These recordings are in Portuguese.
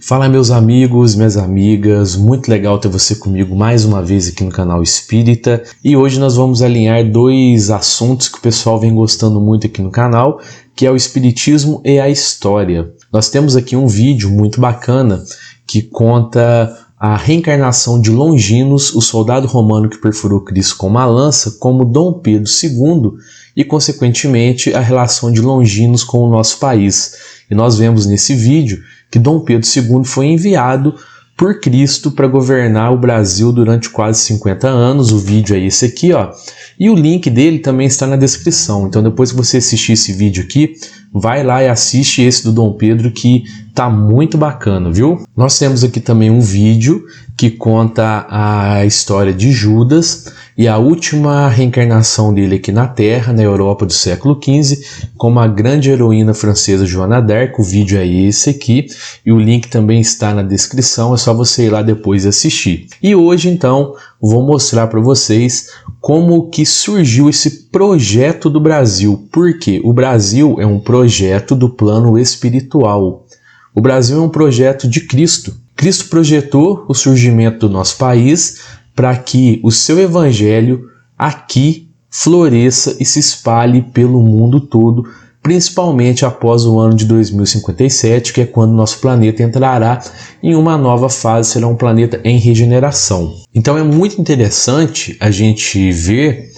Fala meus amigos, minhas amigas, muito legal ter você comigo mais uma vez aqui no canal Espírita e hoje nós vamos alinhar dois assuntos que o pessoal vem gostando muito aqui no canal, que é o Espiritismo e a História. Nós temos aqui um vídeo muito bacana que conta a reencarnação de Longinos, o soldado romano que perfurou Cristo com uma lança, como Dom Pedro II e, consequentemente, a relação de Longinos com o nosso país. E nós vemos nesse vídeo que Dom Pedro II foi enviado por Cristo para governar o Brasil durante quase 50 anos. O vídeo é esse aqui, ó. E o link dele também está na descrição. Então depois que você assistir esse vídeo aqui, vai lá e assiste esse do Dom Pedro que tá muito bacana, viu? Nós temos aqui também um vídeo que conta a história de Judas e a última reencarnação dele aqui na Terra, na Europa do século XV, como a grande heroína francesa Joana d'Arc. O vídeo é esse aqui e o link também está na descrição, é só você ir lá depois e assistir. E hoje, então, vou mostrar para vocês como que surgiu esse projeto do Brasil. Porque o Brasil é um projeto do plano espiritual. O Brasil é um projeto de Cristo. Cristo projetou o surgimento do nosso país para que o seu evangelho aqui floresça e se espalhe pelo mundo todo, principalmente após o ano de 2057, que é quando nosso planeta entrará em uma nova fase, será um planeta em regeneração. Então é muito interessante a gente ver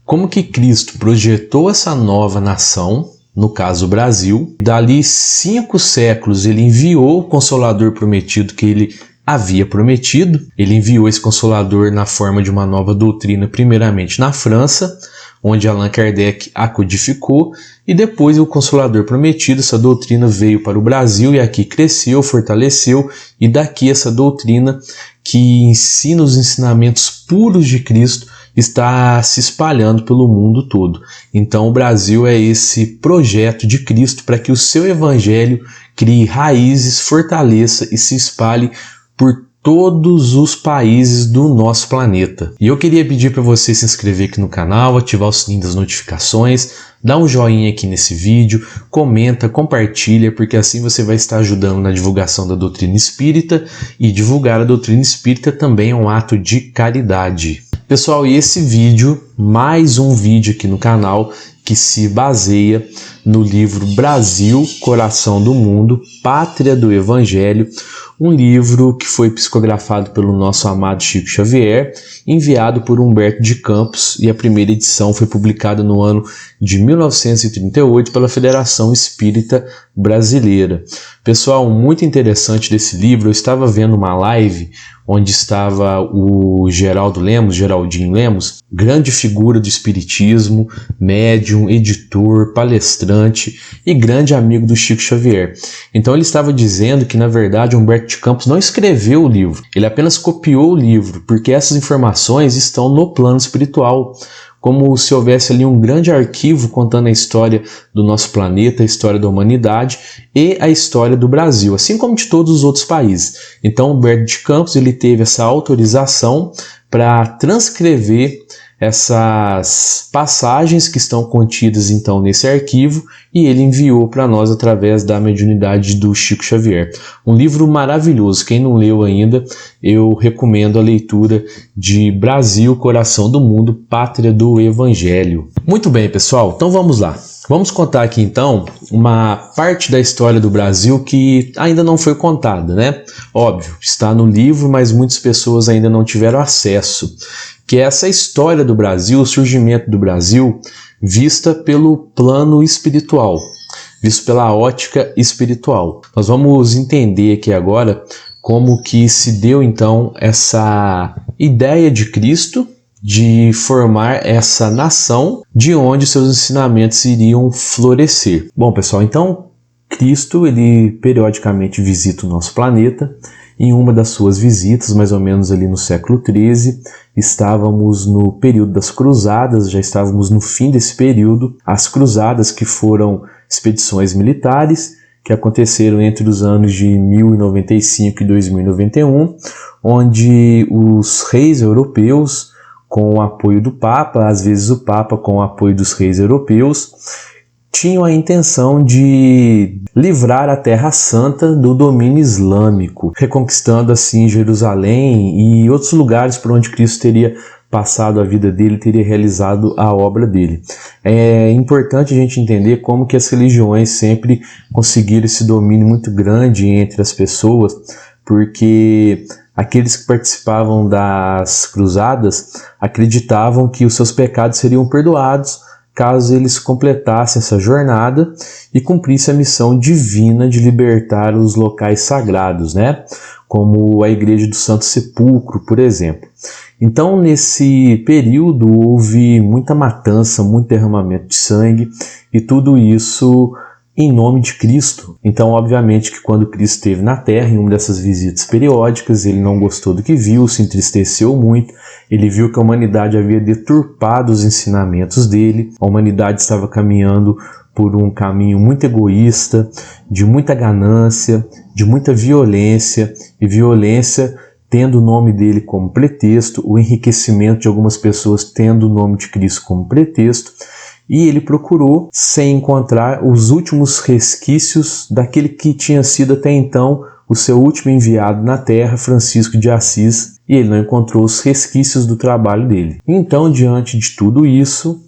como que Cristo projetou essa nova nação, no caso o Brasil. Dali 5 séculos ele enviou o Consolador prometido que ele havia prometido. Ele enviou esse Consolador na forma de uma nova doutrina, primeiramente na França, onde Allan Kardec a codificou, e depois o Consolador prometido, essa doutrina veio para o Brasil e aqui cresceu, fortaleceu, e daqui essa doutrina que ensina os ensinamentos puros de Cristo está se espalhando pelo mundo todo. Então o Brasil é esse projeto de Cristo para que o seu evangelho crie raízes, fortaleça e se espalhe por todos os países do nosso planeta. E eu queria pedir para você se inscrever aqui no canal, ativar o sininho das notificações, dá um joinha aqui nesse vídeo, comenta, compartilha, porque assim você vai estar ajudando na divulgação da doutrina espírita, e divulgar a doutrina espírita também é um ato de caridade. Pessoal, e esse vídeo, mais um vídeo aqui no canal que se baseia no livro Brasil, Coração do Mundo, Pátria do Evangelho, um livro que foi psicografado pelo nosso amado Chico Xavier, enviado por Humberto de Campos, e a primeira edição foi publicada no ano de 1938 pela Federação Espírita Brasileira. Pessoal, muito interessante desse livro, eu estava vendo uma live onde estava o Geraldinho Lemos, grande figura do espiritismo, médium, editor, palestrante e grande amigo do Chico Xavier. Então ele estava dizendo que, na verdade, Humberto de Campos não escreveu o livro, ele apenas copiou o livro, porque essas informações estão no plano espiritual, como se houvesse ali um grande arquivo contando a história do nosso planeta, a história da humanidade e a história do Brasil, assim como de todos os outros países. Então, Humberto de Campos ele teve essa autorização para transcrever essas passagens que estão contidas então nesse arquivo, e ele enviou para nós através da mediunidade do Chico Xavier. Um livro maravilhoso, quem não leu ainda, eu recomendo a leitura de Brasil, Coração do Mundo, Pátria do Evangelho. Muito bem, pessoal, então vamos lá. Vamos contar aqui então uma parte da história do Brasil que ainda não foi contada, né? Óbvio, está no livro, mas muitas pessoas ainda não tiveram acesso, que é essa história do Brasil, o surgimento do Brasil, vista pelo plano espiritual, visto pela ótica espiritual. Nós vamos entender aqui agora como que se deu então essa ideia de Cristo de formar essa nação de onde seus ensinamentos iriam florescer. Bom, pessoal, então Cristo ele periodicamente visita o nosso planeta. Em uma das suas visitas, mais ou menos ali no século XIII, estávamos no período das Cruzadas, já estávamos no fim desse período. As Cruzadas, que foram expedições militares, que aconteceram entre os anos de 1095 e 2091, onde os reis europeus, com o apoio do Papa, às vezes o Papa com o apoio dos reis europeus, tinham a intenção de livrar a Terra Santa do domínio islâmico, reconquistando assim Jerusalém e outros lugares por onde Cristo teria passado a vida dele, teria realizado a obra dele. É importante a gente entender como que as religiões sempre conseguiram esse domínio muito grande entre as pessoas, porque aqueles que participavam das cruzadas acreditavam que os seus pecados seriam perdoados caso eles completassem essa jornada e cumprissem a missão divina de libertar os locais sagrados, né? Como a Igreja do Santo Sepulcro, por exemplo. Então, nesse período, houve muita matança, muito derramamento de sangue, e tudo isso em nome de Cristo. Então, obviamente que quando Cristo esteve na Terra, em uma dessas visitas periódicas, ele não gostou do que viu, se entristeceu muito, ele viu que a humanidade havia deturpado os ensinamentos dele, a humanidade estava caminhando por um caminho muito egoísta, de muita ganância, de muita violência, e violência tendo o nome dele como pretexto, o enriquecimento de algumas pessoas tendo o nome de Cristo como pretexto, e ele procurou, sem encontrar, os últimos resquícios daquele que tinha sido até então o seu último enviado na Terra, Francisco de Assis, e ele não encontrou os resquícios do trabalho dele. Então, diante de tudo isso,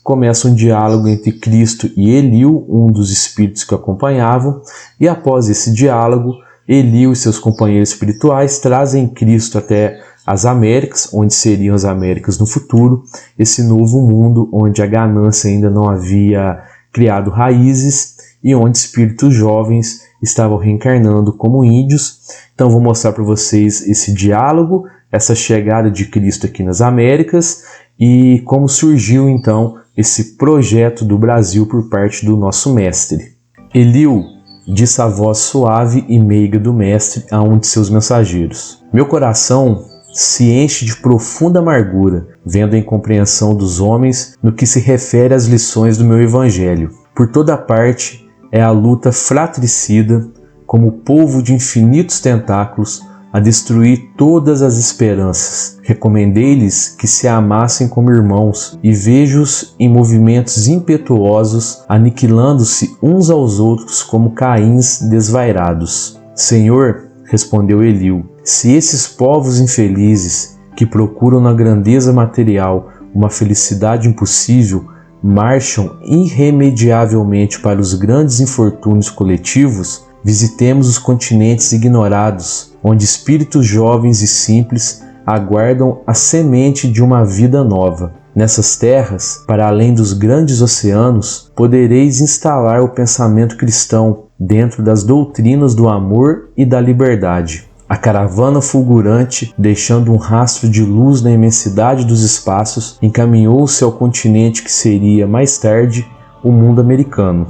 começa um diálogo entre Cristo e Eliu, um dos espíritos que o acompanhavam, e após esse diálogo, Eliu e seus companheiros espirituais trazem Cristo até as Américas, onde seriam as Américas no futuro, esse novo mundo onde a ganância ainda não havia criado raízes e onde espíritos jovens estavam reencarnando como índios. Então vou mostrar para vocês esse diálogo, essa chegada de Cristo aqui nas Américas e como surgiu então esse projeto do Brasil por parte do nosso mestre. Eliu disse a voz suave e meiga do mestre a um de seus mensageiros: meu coração se enche de profunda amargura, vendo a incompreensão dos homens no que se refere às lições do meu evangelho. Por toda parte é a luta fratricida, como polvo de infinitos tentáculos, a destruir todas as esperanças. Recomendei-lhes que se amassem como irmãos, e vejo-os em movimentos impetuosos, aniquilando-se uns aos outros como Caíns desvairados. Senhor, respondeu Eliu, se esses povos infelizes, que procuram na grandeza material uma felicidade impossível, marcham irremediavelmente para os grandes infortúnios coletivos, visitemos os continentes ignorados, onde espíritos jovens e simples aguardam a semente de uma vida nova. Nessas terras, para além dos grandes oceanos, podereis instalar o pensamento cristão dentro das doutrinas do amor e da liberdade. A caravana fulgurante, deixando um rastro de luz na imensidade dos espaços, encaminhou-se ao continente que seria, mais tarde, o mundo americano.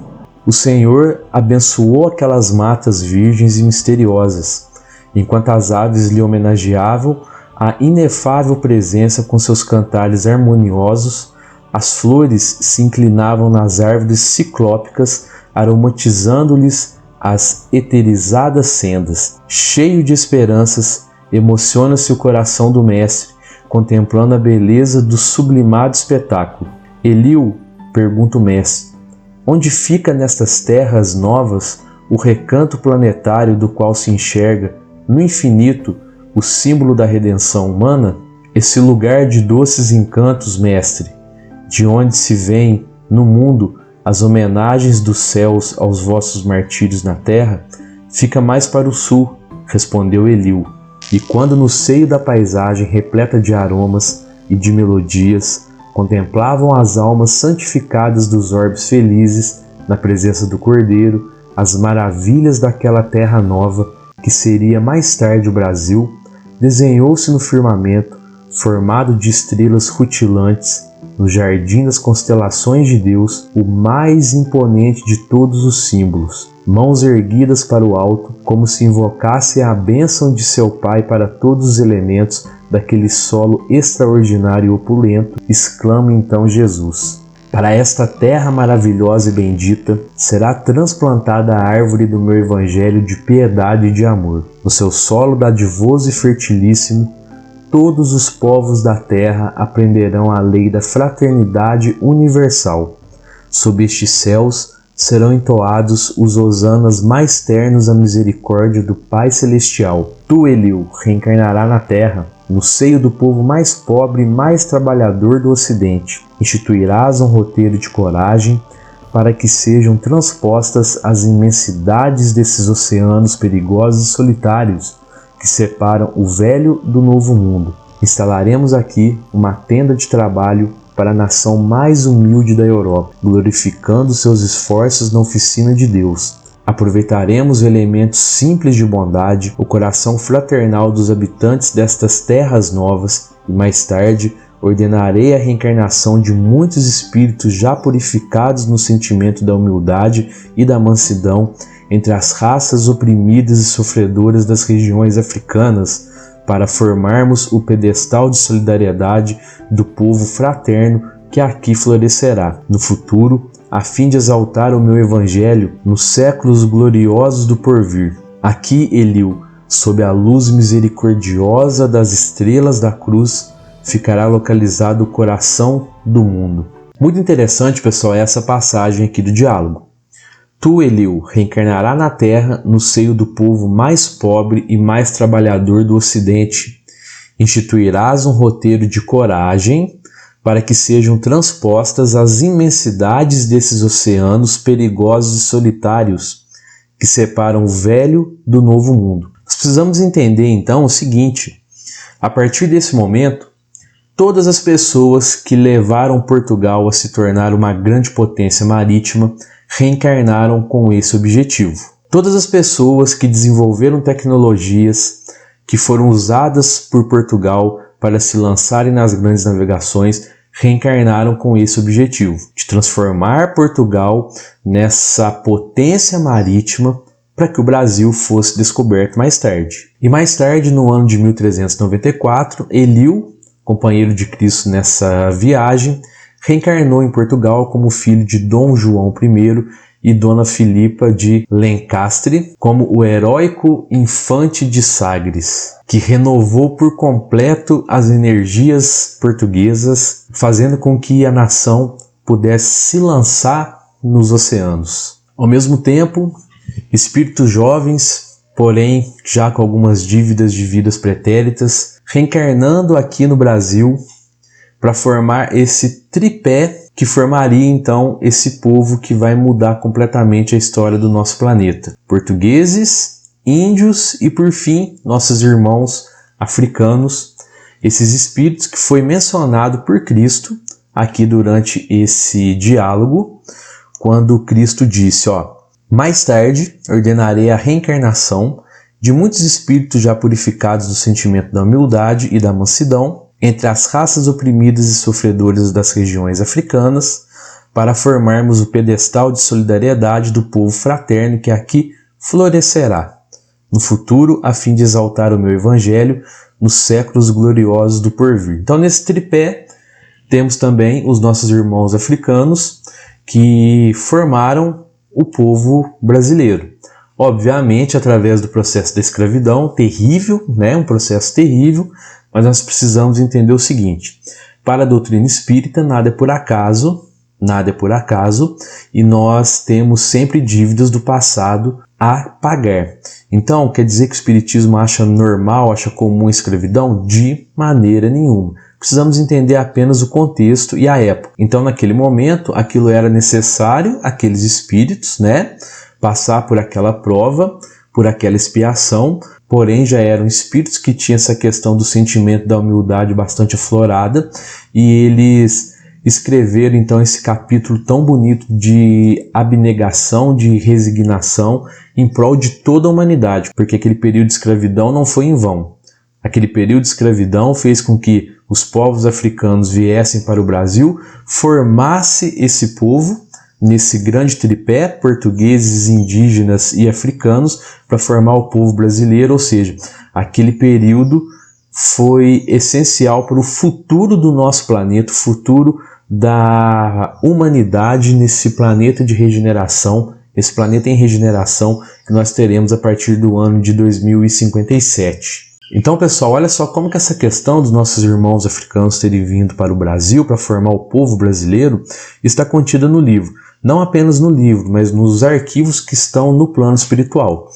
O Senhor abençoou aquelas matas virgens e misteriosas, enquanto as aves lhe homenageavam a inefável presença com seus cantares harmoniosos, as flores se inclinavam nas árvores ciclópicas, aromatizando-lhes as eterizadas sendas. Cheio de esperanças, emociona-se o coração do mestre, contemplando a beleza do sublimado espetáculo. Eliu, pergunta o mestre, onde fica nestas terras novas o recanto planetário do qual se enxerga, no infinito, o símbolo da redenção humana? Esse lugar de doces encantos, mestre, de onde se vêm, no mundo, as homenagens dos céus aos vossos martírios na terra, fica mais para o sul, respondeu Eliu. E quando no seio da paisagem repleta de aromas e de melodias, contemplavam as almas santificadas dos orbes felizes, na presença do Cordeiro, as maravilhas daquela terra nova, que seria mais tarde o Brasil, desenhou-se no firmamento, formado de estrelas rutilantes, no jardim das constelações de Deus, o mais imponente de todos os símbolos, mãos erguidas para o alto, como se invocasse a bênção de seu Pai para todos os elementos daquele solo extraordinário e opulento, exclama então Jesus: para esta terra maravilhosa e bendita será transplantada a árvore do meu evangelho de piedade e de amor. No seu solo dadivoso e fertilíssimo, todos os povos da terra aprenderão a lei da fraternidade universal. sob estes céus serão entoados os hosanas mais ternos à misericórdia do Pai Celestial. Tu, Eliú, reencarnará na terra, no seio do povo mais pobre e mais trabalhador do Ocidente. Instituirás um roteiro de coragem para que sejam transpostas as imensidades desses oceanos perigosos e solitários que separam o velho do novo mundo. Instalaremos aqui uma tenda de trabalho para a nação mais humilde da Europa, glorificando seus esforços na oficina de Deus. Aproveitaremos o elemento simples de bondade, o coração fraternal dos habitantes destas terras novas, e mais tarde ordenarei a reencarnação de muitos espíritos já purificados no sentimento da humildade e da mansidão entre as raças oprimidas e sofredoras das regiões africanas, para formarmos o pedestal de solidariedade do povo fraterno que aqui florescerá no futuro, a fim de exaltar o meu evangelho nos séculos gloriosos do porvir. Aqui, Eliú, sob a luz misericordiosa das estrelas da cruz, ficará localizado o coração do mundo. Muito interessante, pessoal, essa passagem aqui do diálogo. Tu, Eliú, reencarnará na terra no seio do povo mais pobre e mais trabalhador do Ocidente. Instituirás um roteiro de coragem para que sejam transpostas as imensidades desses oceanos perigosos e solitários que separam o velho do novo mundo. Nós precisamos entender então o seguinte: a partir desse momento, todas as pessoas que levaram Portugal a se tornar uma grande potência marítima reencarnaram com esse objetivo. Todas as pessoas que desenvolveram tecnologias que foram usadas por Portugal para se lançarem nas grandes navegações reencarnaram com esse objetivo, de transformar Portugal nessa potência marítima para que o Brasil fosse descoberto mais tarde. E mais tarde, no ano de 1394, Eliú, companheiro de Cristo nessa viagem, reencarnou em Portugal como filho de Dom João I e Dona Filipa de Lencastre, como o heróico infante de Sagres, que renovou por completo as energias portuguesas, fazendo com que a nação pudesse se lançar nos oceanos. Ao mesmo tempo, espíritos jovens, porém já com algumas dívidas de vidas pretéritas, reencarnando aqui no Brasil para formar esse tripé que formaria então esse povo que vai mudar completamente a história do nosso planeta. Portugueses, índios e, por fim, nossos irmãos africanos, esses espíritos que foi mencionado por Cristo aqui durante esse diálogo, quando Cristo disse, mais tarde ordenarei a reencarnação de muitos espíritos já purificados do sentimento da humildade e da mansidão, entre as raças oprimidas e sofredoras das regiões africanas, para formarmos o pedestal de solidariedade do povo fraterno que aqui florescerá no futuro, a fim de exaltar o meu evangelho nos séculos gloriosos do porvir. Então, nesse tripé, temos também os nossos irmãos africanos que formaram o povo brasileiro. Obviamente, através do processo da escravidão, terrível, um processo terrível, mas nós precisamos entender o seguinte: para a doutrina espírita, nada é por acaso, e nós temos sempre dívidas do passado a pagar. Então, quer dizer que o espiritismo acha normal, acha comum a escravidão? De maneira nenhuma. Precisamos entender apenas o contexto e a época. Então, naquele momento, aquilo era necessário, aqueles espíritos, passar por aquela prova, por aquela expiação, porém já eram espíritos que tinham essa questão do sentimento da humildade bastante aflorada, e eles escreveram então esse capítulo tão bonito de abnegação, de resignação em prol de toda a humanidade, porque aquele período de escravidão não foi em vão. Aquele período de escravidão fez com que os povos africanos viessem para o Brasil, formasse esse povo nesse grande tripé, portugueses, indígenas e africanos, para formar o povo brasileiro, ou seja, aquele período foi essencial para o futuro do nosso planeta, o futuro da humanidade nesse planeta de regeneração, esse planeta em regeneração que nós teremos a partir do ano de 2057. Então, pessoal, olha só como que essa questão dos nossos irmãos africanos terem vindo para o Brasil para formar o povo brasileiro está contida no livro. não apenas no livro, mas nos arquivos que estão no plano espiritual.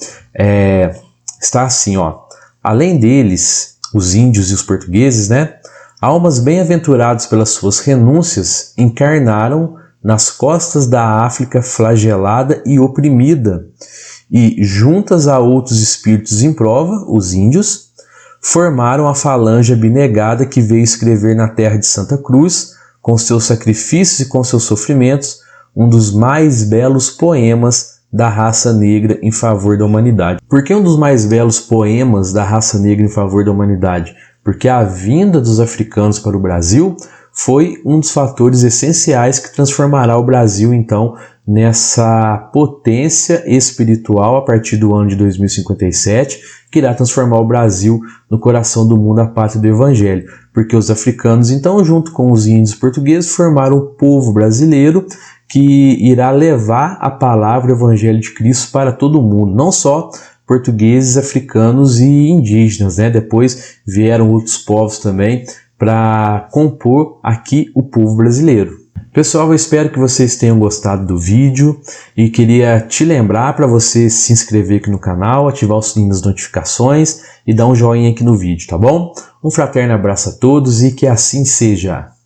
Está assim, ó: além deles, os índios e os portugueses, né, almas bem-aventuradas pelas suas renúncias, encarnaram nas costas da África flagelada e oprimida, e, juntas a outros espíritos em prova, os índios, formaram a falange abnegada que veio escrever na terra de Santa Cruz, com seus sacrifícios e com seus sofrimentos, um dos mais belos poemas da raça negra em favor da humanidade. Por que um dos mais belos poemas da raça negra em favor da humanidade? Porque a vinda dos africanos para o Brasil foi um dos fatores essenciais que transformará o Brasil, então, nessa potência espiritual a partir do ano de 2057, que irá transformar o Brasil no coração do mundo, a pátria do Evangelho. Porque os africanos, então, junto com os índios portugueses, formaram o povo brasileiro, que irá levar a palavra, o Evangelho de Cristo para todo o mundo, não só portugueses, africanos e indígenas, né? Depois vieram outros povos também para compor aqui o povo brasileiro. Pessoal, eu espero que vocês tenham gostado do vídeo e queria te lembrar para você se inscrever aqui no canal, ativar o sininho das notificações e dar um joinha aqui no vídeo, tá bom? Um fraterno abraço a todos e que assim seja!